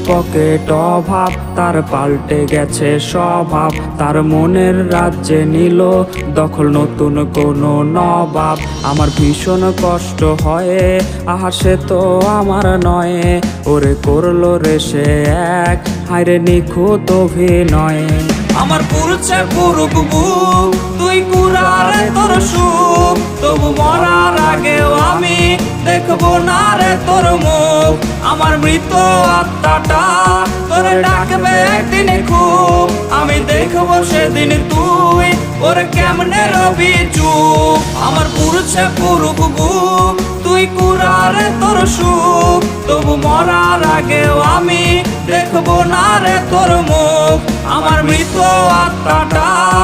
Pocket অভাব, তার পাল্টে গেছে স্বভাব। তার মনের রাজ্যে নিল দখল নতুন কোনো নবাব। আমার ভীষণ কষ্ট হয়, আহা সে তো আমার নয়। ওরে করলো রে সে এক, হায়রে নিখুঁত অভিনয়। আমার পুরুষে পুরুক বুক, তুই কুড়ারে তোর সুখ। তবু মরার আগেও আমি দেখবো না রে তোর মুখ। আমার মৃত আত্মাটা তোরে ডাকবে একদিন খুব। আমি দেখবো সেদিন তুই ওরে কেমনে রবি চুপ। আমার পুরুষে পুরুক বুক, তুই কুড়ারে তোর সুখ। তবু মরার আগেও আমি দেখবো না রে তোর মুখ। আমার মৃত আত্মাটা